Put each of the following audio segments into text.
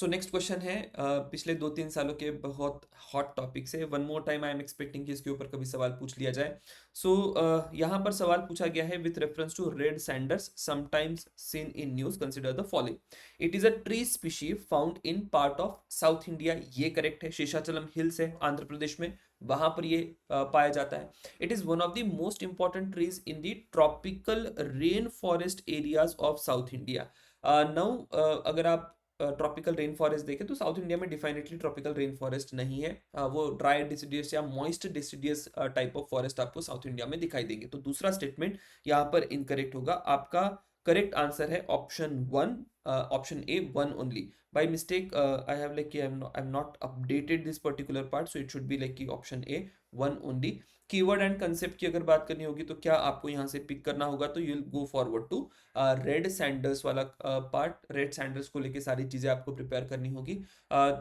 So next question है पिछले 2-3 सालों के बहुत हॉट टॉपिक से one more time I am expecting कि इसके ऊपर कभी सवाल पूछ लिया जाए। सो यहाँ पर सवाल पूछा गया है with reference to red sanders sometimes seen in news consider the following. It is a tree species found in part of South India. ये करेक्ट है, शेषाचलम हिल्स है आंध्र प्रदेश में, वहां पर ये पाया जाता है। It is one of the most important trees in the tropical rain forest areas of South India. Now अगर आप ट्रॉपिकल रेन फॉरेस्ट देखें तो साउथ इंडिया में डिफाइनेटली ट्रॉपिकल रेन फॉरेस्ट नहीं है। वो ड्राई डिसिडियस या moist deciduous type of forest आपको साउथ इंडिया में दिखाई देंगे। तो दूसरा स्टेटमेंट यहाँ पर इनकरेक्ट होगा। आपका करेक्ट आंसर है option one, option A, one only. By mistake I have like I am not updated this particular part, so it should be like option A, one only. Keyword and concept की अगर बात करनी होगी तो क्या आपको यहाँ से पिक करना होगा, तो you will go forward to red sanders वाला पार्ट। रेड सैंडर्स को लेके सारी चीजें आपको प्रिपेयर करनी होगी।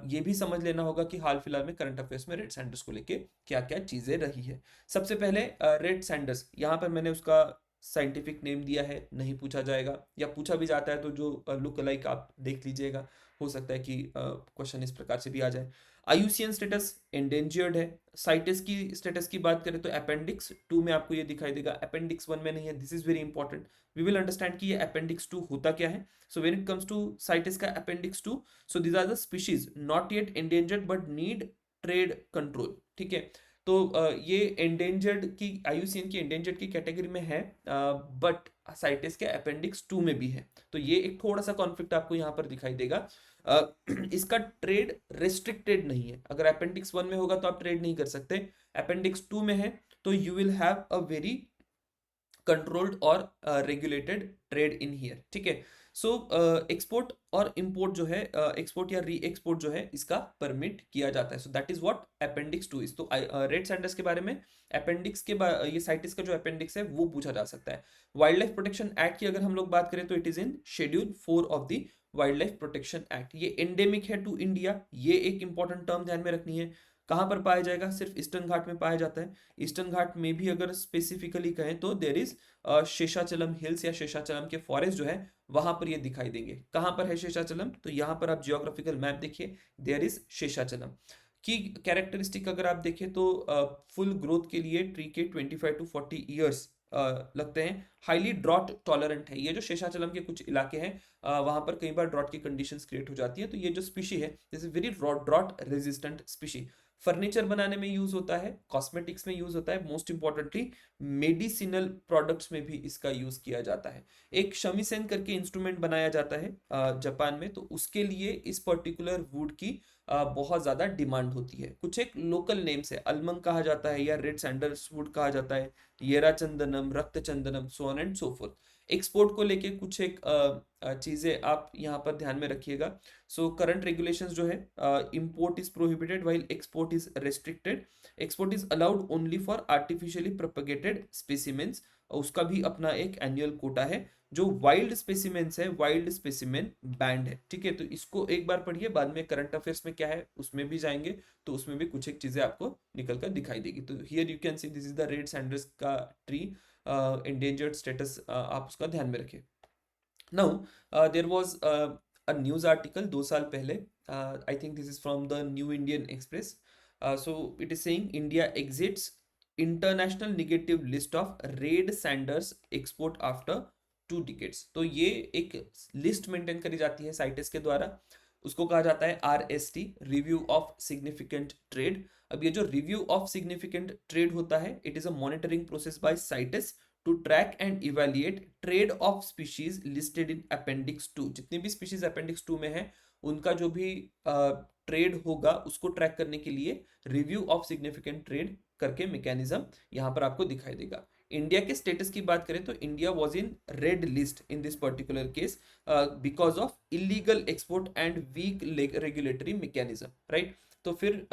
ये भी समझ लेना होगा कि हाल फिलहाल में करंट अफेयर्स में रेड सैंडर्स को लेके क्या क्या चीजें रही है। सबसे पहले रेड सैंडर्स, यहाँ पर मैंने उसका साइंटिफिक नेम दिया है, नहीं पूछा जाएगा, या पूछा भी जाता है तो जो लुक लाइक आप देख लीजिएगा, हो सकता है कि क्वेश्चन इस प्रकार से भी आ जाए। आईयूसीएन स्टेटस एंडेंजर्ड है। साइटेस की स्टेटस की बात करें तो अपेंडिक्स 2 में आपको ये दिखाई देगा, अपेंडिक्स 1 में नहीं है। This is very important, we will understand कि ये अपेंडिक्स 2 होता क्या है। So when it comes to CITES का appendix 2, so these are the species not yet endangered but need trade control. ठीक है, तो ये एंडेंजर्ड की, आईयूसीएन की एंडेंजर्ड की कैटेगरी में है, बट साइटेस के अपेंडिक्स 2 में भी है। तो ये एक थोड़ा सा कॉन्फ्लिक्ट आपको यहाँ पर दिखाई देगा। इसका ट्रेड रेस्ट्रिक्टेड नहीं है। अगर अपेंडिक्स 1 में होगा तो आप ट्रेड नहीं कर सकते, अपेंडिक्स 2 में है तो you will have a very controlled और रेगुलेटेड ट्रेड इन हियर। ठीक है, सो एक्सपोर्ट और इंपोर्ट जो है, एक्सपोर्ट या री एक्सपोर्ट जो है, इसका परमिट किया जाता है। So that is what appendix 2 is. तो रेड सैंडर्स के बारे में अपेंडिक्स के ये साइटिस का जो अपेंडिक्स है वो पूछा जा सकता है। वाइल्ड लाइफ प्रोटेक्शन एक्ट की अगर हम लोग बात करें तो it is in schedule 4 of the wild life protection act. ये एंडेमिक है टू इंडिया, ये एक इंपॉर्टेंट टर्म ध्यान में रखनी है। कहाँ पर पाया जाएगा, सिर्फ ईस्टर्न घाट में पाया जाता है। ईस्टर्न घाट में भी अगर स्पेसिफिकली कहें तो देर इज शेषाचलम हिल्स या शेषाचलम के फॉरेस्ट जो है वहां पर ये दिखाई देंगे। कहां पर है शेषाचलम, तो यहां पर आप जियोग्राफिकल मैप देखिए, देयर इज शेषाचलम। की कैरेक्टरिस्टिक अगर आप देखें तो फुल ग्रोथ के लिए ट्री के 25 टू 40 ईयर्स लगते हैं। हाईली ड्रॉट टॉलरेंट है। ये जो शेषाचलम के कुछ इलाके हैं वहां पर कई बार ड्रॉट की कंडीशंस क्रिएट हो जाती है, तो ये जो स्पीशी है this is very drought resistant species. Furniture बनाने में यूज होता है, कॉस्मेटिक्स में यूज होता है, मोस्ट इंपॉर्टेंटली मेडिसिनल प्रोडक्ट्स में भी इसका यूज किया जाता है। एक शमीसेन करके इंस्ट्रूमेंट बनाया जाता है जापान में, तो उसके लिए इस पर्टिकुलर वुड की बहुत ज्यादा डिमांड होती है। कुछ एक लोकल नेम्स है, अलमंग कहा जाता है या रेड सैंडल्स वुड कहा जाता है, येरा चंदनम, रक्त Chandanam, so on and so fourth. Export को लेके कुछ एक चीजें आप यहाँ पर ध्यान में रखिएगा। सो करंट रेगुलेशंस जो है, import is prohibited while export is restricted. Export is allowed only for artificially propagated specimens, उसका भी अपना एक एनुअल कोटा है। जो वाइल्ड स्पेसिमेंस है, वाइल्ड स्पेसिमेन बैंड है। ठीक है, तो इसको एक बार पढ़िए, बाद में करंट अफेयर्स में क्या है उसमें भी जाएंगे, तो उसमें भी कुछ एक चीजें आपको निकल कर दिखाई देगी। तो here you can see this is the red sanders का ट्री एंडेंजर्ड स्टेटस, आप उसका ध्यान में रखें। Now there was a news article 2 साल पहले, I think this is from the New Indian Express. So it is saying India exits international negative list of red sanders export after 2 decades। तो ये एक लिस्ट मेंटेन करी जाती है साइटेस के द्वारा, उसको कहा जाता है RST, review of significant trade. अब ये जो रिव्यू ऑफ सिग्निफिकेंट ट्रेड होता है, it is a monitoring process by CITES to track and evaluate trade of species listed in appendix 2। जितनी भी स्पीशीज अपेंडिक्स 2 में है उनका जो भी ट्रेड होगा उसको ट्रैक करने के लिए रिव्यू ऑफ सिग्निफिकेंट ट्रेड करके मैकेनिज्म यहाँ पर आपको दिखाई देगा। इंडिया के स्टेटस की बात करें तो India was in red list in this particular case because of illegal export and weak regulatory mechanism, right. तो फिर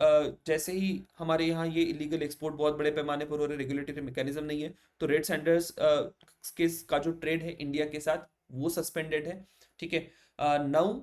जैसे ही हमारे यहाँ ये इलीगल एक्सपोर्ट बहुत बड़े पैमाने पर हो रहे, रेगुलेटरी मैकेनिज्म नहीं है, तो रेड सैंडर्स के का जो ट्रेड है इंडिया के साथ वो सस्पेंडेड है। ठीक है, नाउ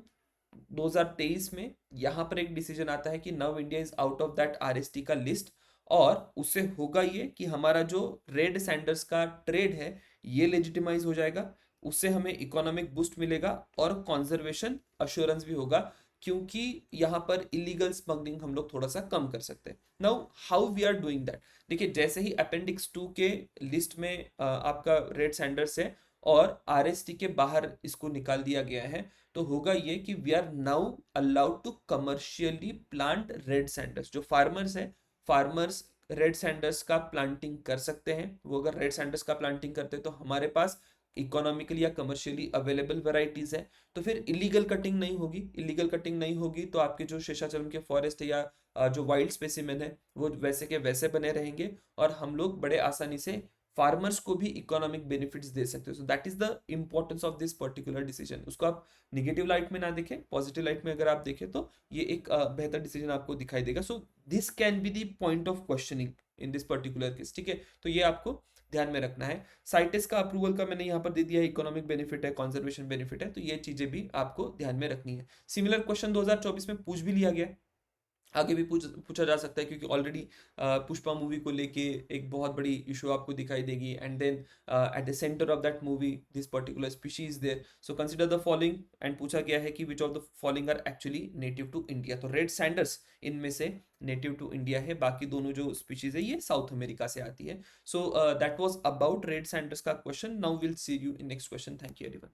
2023 में यहाँ पर एक डिसीजन आता है कि now India is out of that RST का लिस्ट, और उससे होगा ये कि हमारा जो रेड सैंडर्स का ट्रेड है ये लेजिटिमाइज हो जाएगा, उससे हमें इकोनॉमिक बूस्ट मिलेगा और कॉन्जर्वेशन अश्योरेंस भी होगा क्योंकि यहाँ पर इलीगल स्मगलिंग हम लोग थोड़ा सा कम कर सकते हैं। Now how we are doing that, देखिए जैसे ही अपेंडिक्स 2 के लिस्ट में आपका रेड सैंडर्स है और आरएसटी के बाहर इसको निकाल दिया गया है, तो होगा ये कि we are now allowed to commercially plant red sanders. जो फार्मर्स है, फार्मर्स रेड सैंडर्स का प्लांटिंग कर सकते हैं। वो अगर रेड सैंडर्स का प्लांटिंग करते हैं तो हमारे पास इकोनॉमिकली या कमर्शियली अवेलेबल वेराइटीज है, तो फिर इलीगल कटिंग नहीं होगी। इलीगल कटिंग नहीं होगी तो आपके जो शेषाचलम के फॉरेस्ट है या जो वाइल्ड स्पेसिमेन है वो वैसे के वैसे बने रहेंगे, और हम लोग बड़े आसानी से फार्मर्स को भी इकोनॉमिक बेनिफिट्स दे सकते हो। So that is the importance of this particular decision. उसको आप निगेटिव लाइट में ना देखें, पॉजिटिव लाइट में अगर आप देखें तो ये एक बेहतर डिसीजन आपको दिखाई देगा। So this can be the point of questioning in this particular case, ठीक है। तो ये आपको ध्यान में रखना है। साइटेस का अप्रूवल का मैंने यहाँ पर दे दिया है, इकोनॉमिक बेनिफिट है, कंजर्वेशन बेनिफिट है, तो ये चीजें भी आपको ध्यान में रखनी है। सिमिलर क्वेश्चन 2024 में पूछ भी लिया गया है, आगे भी पूछा जा सकता है, क्योंकि ऑलरेडी पुष्पा मूवी को लेके एक बहुत बड़ी इशू आपको दिखाई देगी, and then at the centre of that movie this particular species there. So consider the following, and पूछा गया है कि which of the following are actually native to India. तो रेड सैंडर्स इनमें से नेटिव टू इंडिया है, बाकी दोनों जो स्पीशीज है ये साउथ अमेरिका से आती है। So that was about red sanders का question. Now will see you in next question. Thank you everyone.